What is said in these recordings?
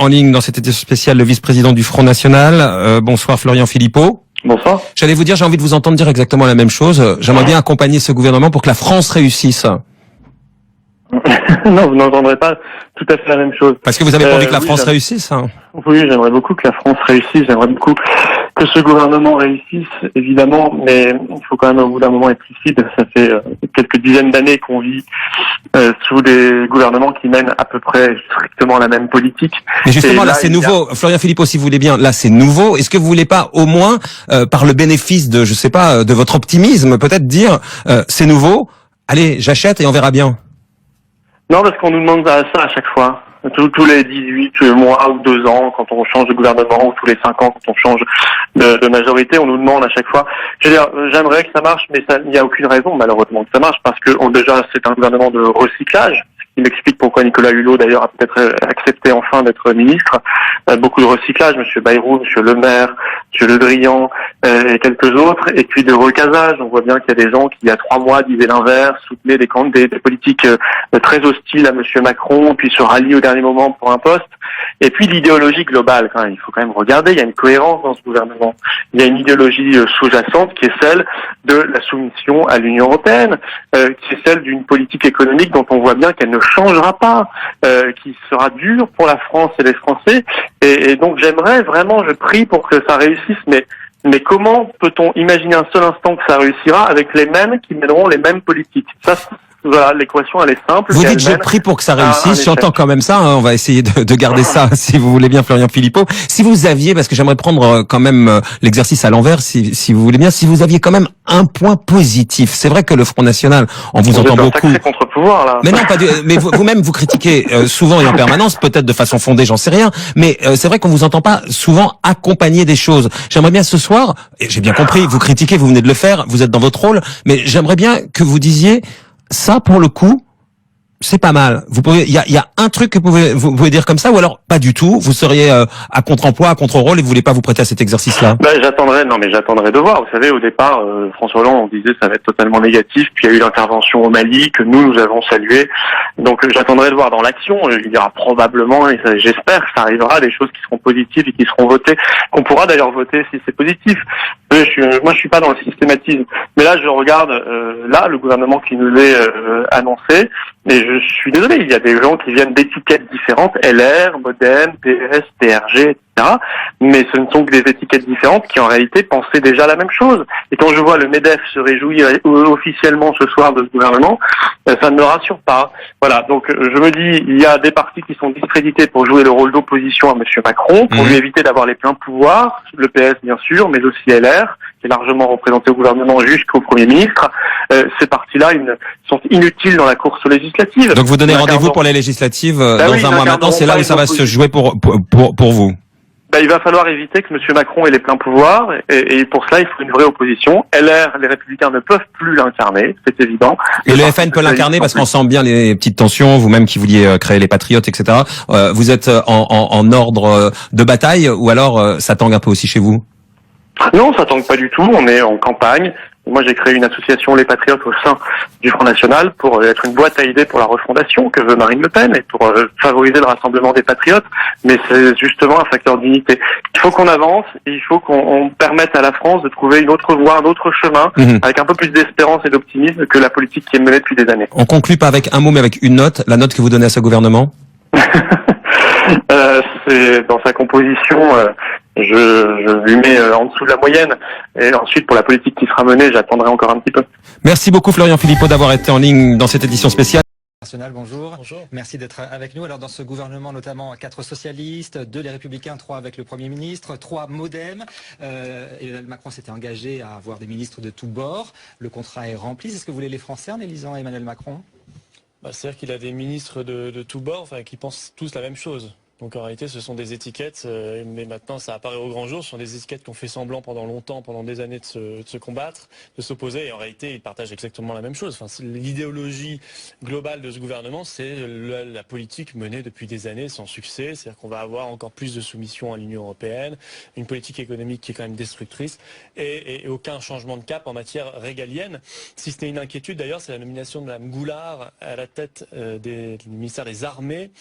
en ligne dans cette édition spéciale le vice-président du Front National. Bonsoir Florian Philippot. Bonsoir. J'allais vous dire, j'ai envie de vous entendre dire exactement la même chose. J'aimerais bien accompagner ce gouvernement pour que la France réussisse. Non, vous n'entendrez pas tout à fait la même chose. Parce que vous avez pas envie que la oui, France réussisse, hein. Oui, j'aimerais beaucoup que la France réussisse, j'aimerais beaucoup que ce gouvernement réussisse, évidemment, mais il faut quand même au bout d'un moment être lucide. Ça fait quelques dizaines d'années qu'on vit sous des gouvernements qui mènent à peu près strictement la même politique. Mais justement, là, c'est il y a- nouveau. Florian Philippot, si vous voulez bien, là, c'est nouveau. Est-ce que vous voulez pas, au moins, par le bénéfice de, je sais pas, de votre optimisme, peut-être dire, c'est nouveau, allez, j'achète et on verra bien. Non, parce qu'on nous demande ça à chaque fois. Tous les 18 mois ou 2 ans, quand on change de gouvernement, ou tous les 5 ans, quand on change de majorité, on nous demande à chaque fois. Je veux dire, j'aimerais que ça marche, mais il n'y a aucune raison, malheureusement, que ça marche, parce que déjà, c'est un gouvernement de recyclage. Il m'explique pourquoi Nicolas Hulot, d'ailleurs, a peut-être accepté enfin d'être ministre. Beaucoup de recyclage, M. Bayrou, M. Le Maire, M. Le Drian et quelques autres. Et puis de recasage. On voit bien qu'il y a des gens qui, il y a 3 mois, disaient l'inverse, soutenaient des politiques très hostiles à M. Macron, puis se rallient au dernier moment pour un poste. Et puis l'idéologie globale, quand même, il faut quand même regarder, il y a une cohérence dans ce gouvernement. Il y a une idéologie sous-jacente qui est celle de la soumission à l'Union européenne, qui est celle d'une politique économique dont on voit bien qu'elle ne changera pas, qui sera dure pour la France et les Français. Et donc j'aimerais vraiment, je prie pour que ça réussisse, mais comment peut-on imaginer un seul instant que ça réussira avec les mêmes qui mèneront les mêmes politiques? Ça, voilà, l'équation, elle est simple. Vous dites, je prie pour que ça réussisse. J'entends quand même ça. Hein. On va essayer de garder ça, si vous voulez bien, Florian Philippot. Si vous aviez, parce que j'aimerais prendre quand même l'exercice à l'envers, si vous voulez bien, si vous aviez quand même un point positif. C'est vrai que le Front National, on vous entend beaucoup. C'est contre-pouvoir, là. Mais non, pas du, mais vous-même vous critiquez souvent et en permanence, peut-être de façon fondée, j'en sais rien. Mais c'est vrai qu'on vous entend pas souvent accompagner des choses. J'aimerais bien ce soir, et j'ai bien compris, vous critiquez, vous venez de le faire, vous êtes dans votre rôle, mais j'aimerais bien que vous disiez. Ça, pour le coup, c'est pas mal. Vous pouvez, il y a un truc que vous pouvez dire comme ça, ou alors pas du tout. Vous seriez à contre-emploi, à contre-rôle, et vous voulez pas vous prêter à cet exercice-là. J'attendrai de voir. Vous savez, au départ, François Hollande, on disait ça va être totalement négatif. Puis il y a eu l'intervention au Mali que nous avons saluée. Donc j'attendrai de voir dans l'action. Il y aura probablement, et j'espère que ça arrivera, des choses qui seront positives et qui seront votées, qu'on pourra d'ailleurs voter si c'est positif. Moi, je suis pas dans le systématisme. Mais là, je regarde le gouvernement qui nous est annoncé. Et je suis désolé, il y a des gens qui viennent d'étiquettes différentes, LR, Modem, PS, PRG, etc. Mais ce ne sont que des étiquettes différentes qui en réalité pensaient déjà la même chose. Et quand je vois le MEDEF se réjouir officiellement ce soir de ce gouvernement, ça ne me rassure pas. Voilà, donc je me dis, il y a des partis qui sont discrédités pour jouer le rôle d'opposition à M. Macron, pour lui éviter d'avoir les pleins pouvoirs, le PS bien sûr, mais aussi LR, qui est largement représenté au gouvernement jusqu'au Premier ministre. Ces partis-là sont inutiles dans la course législative. Donc vous donnez rendez-vous pour les législatives dans un mois maintenant, c'est là où ça va se jouer pour vous. Il va falloir éviter que M. Macron ait les pleins pouvoirs, et pour cela, il faut une vraie opposition. LR, les Républicains ne peuvent plus l'incarner, c'est évident. Et le FN peut l'incarner parce qu'on sent bien les petites tensions, vous-même qui vouliez créer les Patriotes, etc. Vous êtes en ordre de bataille, ou alors ça tangue un peu aussi chez vous? Non, ça tangue pas du tout, on est en campagne. Moi, j'ai créé une association Les Patriotes au sein du Front National pour être une boîte à idées pour la refondation que veut Marine Le Pen et pour favoriser le rassemblement des patriotes. Mais c'est justement un facteur d'unité. Il faut qu'on avance et il faut qu'on permette à la France de trouver une autre voie, un autre chemin, avec un peu plus d'espérance et d'optimisme que la politique qui est menée depuis des années. On conclut pas avec un mot, mais avec une note. La note que vous donnez à ce gouvernement? C'est dans sa composition, je lui mets en dessous de la moyenne. Et ensuite, pour la politique qui sera menée, j'attendrai encore un petit peu. Merci beaucoup Florian Philippot d'avoir été en ligne dans cette édition spéciale. Bonjour. Bonjour. Merci d'être avec nous. Alors dans ce gouvernement, notamment 4 socialistes, 2 les Républicains, 3 avec le Premier ministre, 3 Modem. Emmanuel Macron s'était engagé à avoir des ministres de tous bords. Le contrat est rempli. C'est ce que voulaient les Français en élisant Emmanuel Macron? C'est-à-dire qu'il a des ministres de tous bords, qui pensent tous la même chose. Donc en réalité, ce sont des étiquettes, mais maintenant ça apparaît au grand jour. Ce sont des étiquettes qui ont fait semblant pendant longtemps, pendant des années de se combattre, de s'opposer. Et en réalité, ils partagent exactement la même chose. L'idéologie globale de ce gouvernement, c'est la politique menée depuis des années sans succès. C'est-à-dire qu'on va avoir encore plus de soumission à l'Union européenne, une politique économique qui est quand même destructrice, et aucun changement de cap en matière régalienne. Si c'était une inquiétude, d'ailleurs, c'est la nomination de Mme Goulard à la tête du ministère des Armées.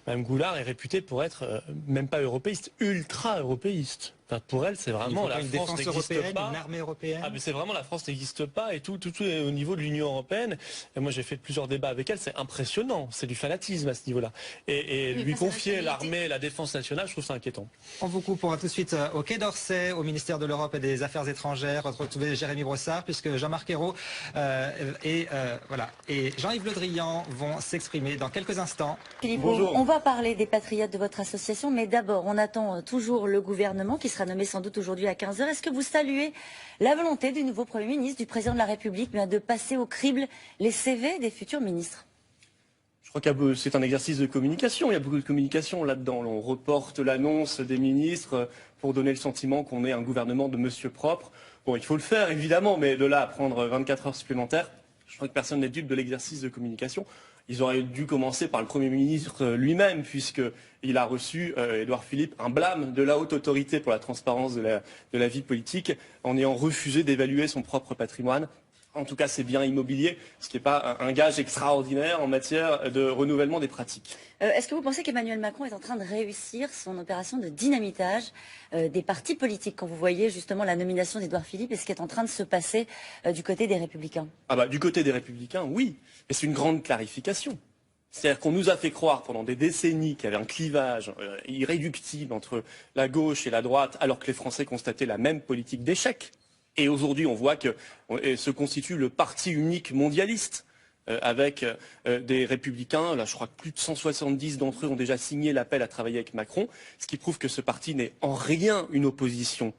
Mme Goulard est réputée pour pour être même pas européiste, ultra-européiste. Enfin, pour elle, c'est vraiment la une France défense n'existe européenne, pas. une armée européenne. Ah, mais c'est vraiment la France n'existe pas et tout est au niveau de l'Union européenne. Et moi, j'ai fait plusieurs débats avec elle. C'est impressionnant. C'est du fanatisme à ce niveau-là. Et Oui, lui face à la confier stabilité. l'armée et la défense nationale, je trouve ça inquiétant. On vous coupe, on va tout de suite au Quai d'Orsay, au ministère de l'Europe et des Affaires étrangères, retrouver Jérémy Brossard, puisque Jean-Marc Ayrault et Jean-Yves Le Drian vont s'exprimer dans quelques instants. Philippe, Bonjour. on va parler des patriotes de votre association, mais d'abord, on attend toujours le gouvernement qui sera nommé sans doute aujourd'hui à 15 h. Est-ce que vous saluez la volonté du nouveau Premier ministre, du Président de la République, de passer au crible les CV des futurs ministres? Je crois que c'est un exercice de communication. Il y a beaucoup de communication là-dedans. On reporte l'annonce des ministres pour donner le sentiment qu'on est un gouvernement de monsieur propre. Bon, il faut le faire, évidemment, mais de là à prendre 24 heures supplémentaires, je crois que personne n'est dupe de l'exercice de communication. Ils auraient dû commencer par le Premier ministre lui-même, puisqu'il a reçu, Édouard Philippe, un blâme de la haute autorité pour la transparence de la vie politique, en ayant refusé d'évaluer son propre patrimoine. En tout cas, c'est bien immobilier, ce qui n'est pas un gage extraordinaire en matière de renouvellement des pratiques. Est-ce que vous pensez qu'Emmanuel Macron est en train de réussir son opération de dynamitage des partis politiques quand vous voyez justement la nomination d'Édouard Philippe et ce qui est en train de se passer du côté des Républicains? Du côté des Républicains, oui. Et c'est une grande clarification. C'est-à-dire qu'on nous a fait croire pendant des décennies qu'il y avait un clivage irréductible entre la gauche et la droite, alors que les Français constataient la même politique d'échec. Et aujourd'hui, on voit que se constitue le parti unique mondialiste avec des républicains. Là, je crois que plus de 170 d'entre eux ont déjà signé l'appel à travailler avec Macron, ce qui prouve que ce parti n'est en rien une opposition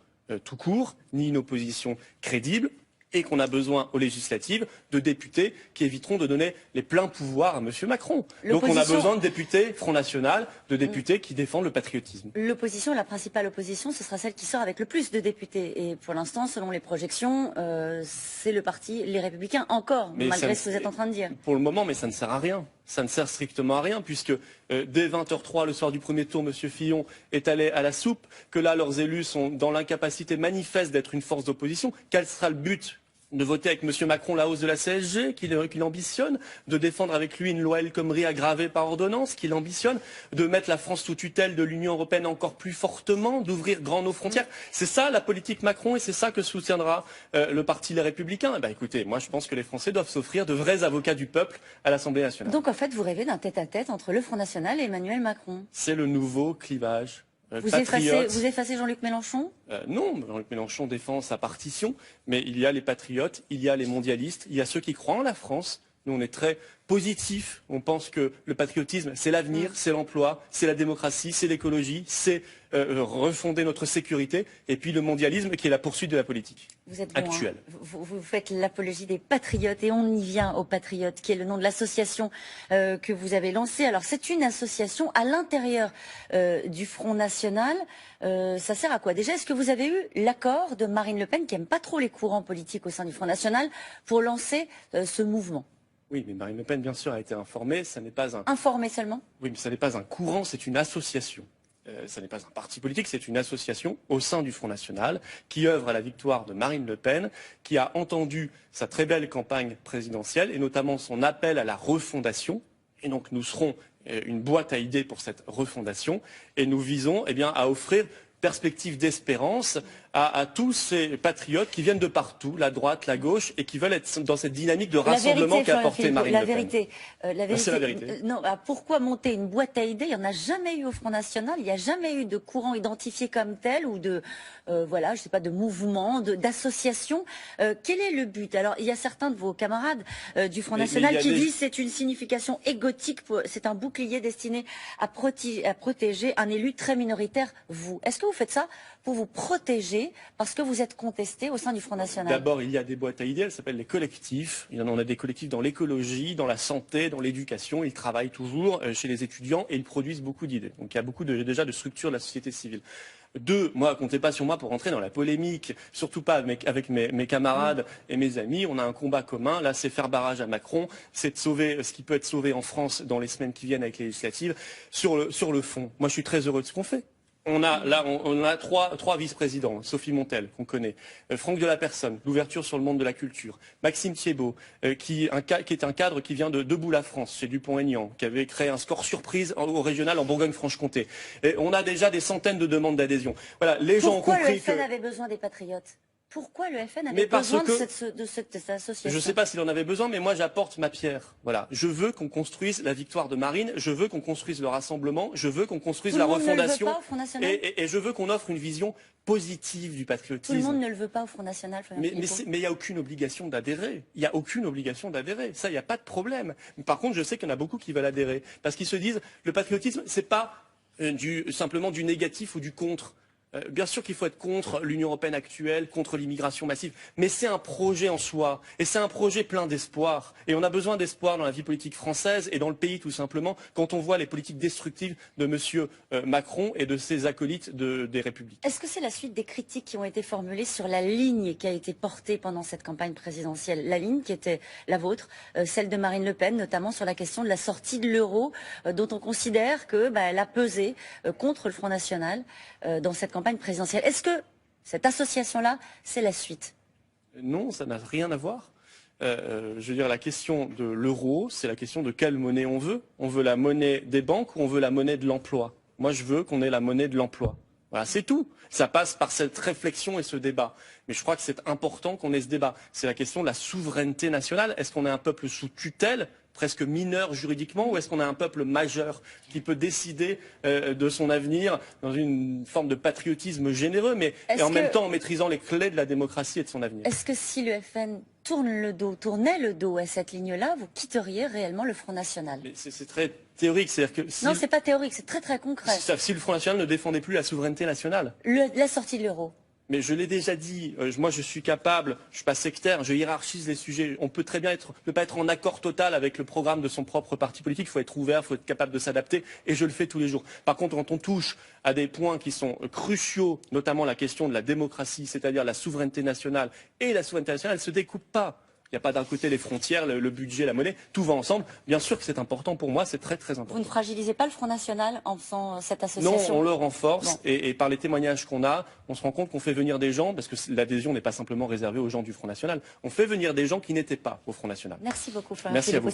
tout court, ni une opposition crédible, et qu'on a besoin aux législatives de députés qui éviteront de donner les pleins pouvoirs à M. Macron. Donc on a besoin de députés Front National, de députés qui défendent le patriotisme. L'opposition, la principale opposition, ce sera celle qui sort avec le plus de députés. Et pour l'instant, selon les projections, c'est le parti Les Républicains encore, malgré ce que vous êtes en train de dire. Pour le moment, mais ça ne sert à rien. Ça ne sert strictement à rien, puisque dès 20h03, le soir du premier tour, M. Fillon est allé à la soupe, que là, leurs élus sont dans l'incapacité manifeste d'être une force d'opposition. Quel sera le but? De voter avec M. Macron la hausse de la CSG, qu'il ambitionne, de défendre avec lui une loi El Khomri aggravée par ordonnance, qu'il ambitionne, de mettre la France sous tutelle de l'Union européenne encore plus fortement, d'ouvrir grand nos frontières. C'est ça la politique Macron et c'est ça que soutiendra le parti Les Républicains. Eh ben, écoutez, moi je pense que les Français doivent s'offrir de vrais avocats du peuple à l'Assemblée nationale. Donc en fait, vous rêvez d'un tête-à-tête entre le Front National et Emmanuel Macron. C'est le nouveau clivage. Vous effacez Jean-Luc Mélenchon? Non, Jean-Luc Mélenchon défend sa partition, mais il y a les patriotes, il y a les mondialistes, il y a ceux qui croient en la France. Nous, on est très positifs. On pense que le patriotisme, c'est l'avenir, c'est l'emploi, c'est la démocratie, c'est l'écologie, c'est refonder notre sécurité. Et puis le mondialisme, qui est la poursuite de la politique vous êtes bon, actuelle. Hein. Vous faites l'apologie des patriotes et on y vient aux patriotes, qui est le nom de l'association que vous avez lancée. Alors c'est une association à l'intérieur du Front National. Ça sert à quoi? Déjà, est-ce que vous avez eu l'accord de Marine Le Pen, qui n'aime pas trop les courants politiques au sein du Front National, pour lancer ce mouvement? Oui, mais Marine Le Pen, bien sûr, a été informée. Ça n'est pas un... Informée seulement? Oui, mais ça n'est pas un courant, c'est une association. Ça n'est pas un parti politique, c'est une association au sein du Front National qui œuvre à la victoire de Marine Le Pen, qui a entendu sa très belle campagne présidentielle et notamment son appel à la refondation. Et donc nous serons une boîte à idées pour cette refondation et nous visons à offrir perspective d'espérance à tous ces patriotes qui viennent de partout, la droite, la gauche, et qui veulent être dans cette dynamique de rassemblement qu'a apporté Marine Le Pen. C'est la vérité. Non, pourquoi monter une boîte à idées? Il n'y en a jamais eu au Front National, il n'y a jamais eu de courant identifié comme tel ou de, je sais pas, de mouvement, d'association. Quel est le but? Alors, il y a certains de vos camarades du Front National qui disent que c'est une signification égotique, c'est un bouclier destiné à protéger un élu très minoritaire, vous. Est-ce que vous faites ça pour vous protéger parce que vous êtes contesté au sein du Front National? D'abord, il y a des boîtes à idées, elles s'appellent les collectifs. Il y en a des collectifs dans l'écologie, dans la santé, dans l'éducation. Ils travaillent toujours chez les étudiants et ils produisent beaucoup d'idées. Donc il y a beaucoup déjà de structures de la société civile. Deux, moi, comptez pas sur moi pour rentrer dans la polémique, surtout pas avec mes camarades et mes amis. On a un combat commun. Là, c'est faire barrage à Macron, c'est de sauver ce qui peut être sauvé en France dans les semaines qui viennent avec les législatives. Sur le fond, moi, je suis très heureux de ce qu'on fait. on a trois vice-présidents, Sophie Montel, qu'on connaît, Franck Delapersonne, l'ouverture sur le monde de la culture, Maxime Thiebaud, qui est un cadre qui vient de Debout la France, chez Dupont-Aignan, qui avait créé un score surprise au régional en Bourgogne-Franche-Comté. Et on a déjà des centaines de demandes d'adhésion. Voilà, les gens ont compris que... Pourquoi le FN avait besoin des patriotes? Pourquoi le FN avait besoin de cette association? Je ne sais pas s'il en avait besoin, mais moi j'apporte ma pierre. Voilà. Je veux qu'on construise la victoire de Marine, je veux qu'on construise le rassemblement, je veux qu'on construise la refondation, et je veux qu'on offre une vision positive du patriotisme. Tout le monde ne le veut pas au Front National. Mais il n'y a aucune obligation d'adhérer. Il n'y a aucune obligation d'adhérer. Ça, il n'y a pas de problème. Par contre, je sais qu'il y en a beaucoup qui veulent adhérer. Parce qu'ils se disent, le patriotisme, c'est pas simplement du négatif ou du contre. Bien sûr qu'il faut être contre l'Union européenne actuelle, contre l'immigration massive, mais c'est un projet en soi, et c'est un projet plein d'espoir. Et on a besoin d'espoir dans la vie politique française et dans le pays tout simplement, quand on voit les politiques destructives de M. Macron et de ses acolytes des Républicains. Est-ce que c'est la suite des critiques qui ont été formulées sur la ligne qui a été portée pendant cette campagne présidentielle? La ligne qui était la vôtre, celle de Marine Le Pen, notamment sur la question de la sortie de l'euro, dont on considère qu'elle a pesé contre le Front National dans cette campagne présidentielle. Est-ce que cette association-là, c'est la suite? Non, ça n'a rien à voir. Je veux dire, la question de l'euro, c'est la question de quelle monnaie on veut. On veut la monnaie des banques ou on veut la monnaie de l'emploi? Moi, je veux qu'on ait la monnaie de l'emploi. Voilà, c'est tout. Ça passe par cette réflexion et ce débat. Mais je crois que c'est important qu'on ait ce débat. C'est la question de la souveraineté nationale. Est-ce qu'on est un peuple sous tutelle, presque mineur juridiquement, ou est-ce qu'on a un peuple majeur qui peut décider de son avenir dans une forme de patriotisme généreux, mais en même temps en maîtrisant les clés de la démocratie et de son avenir? Est-ce que si le FN tournait le dos à cette ligne-là, vous quitteriez réellement le Front National? C'est très théorique. C'est-à-dire que non, c'est pas théorique, c'est très très concret. Si le Front National ne défendait plus la souveraineté nationale. La sortie de l'euro. Mais je l'ai déjà dit, moi je suis capable, je suis pas sectaire, je hiérarchise les sujets. On peut très bien ne pas être en accord total avec le programme de son propre parti politique, il faut être ouvert, il faut être capable de s'adapter, et je le fais tous les jours. Par contre, quand on touche à des points qui sont cruciaux, notamment la question de la démocratie, c'est-à-dire la souveraineté nationale, et la souveraineté nationale, elle ne se découpe pas. Il n'y a pas d'un côté les frontières, le budget, la monnaie, tout va ensemble. Bien sûr que c'est important pour moi, c'est très très important. Vous ne fragilisez pas le Front National en faisant cette association? Non, on le renforce, et par les témoignages qu'on a, on se rend compte qu'on fait venir des gens, parce que l'adhésion n'est pas simplement réservée aux gens du Front National, on fait venir des gens qui n'étaient pas au Front National. Merci beaucoup, Florian. Merci à vous.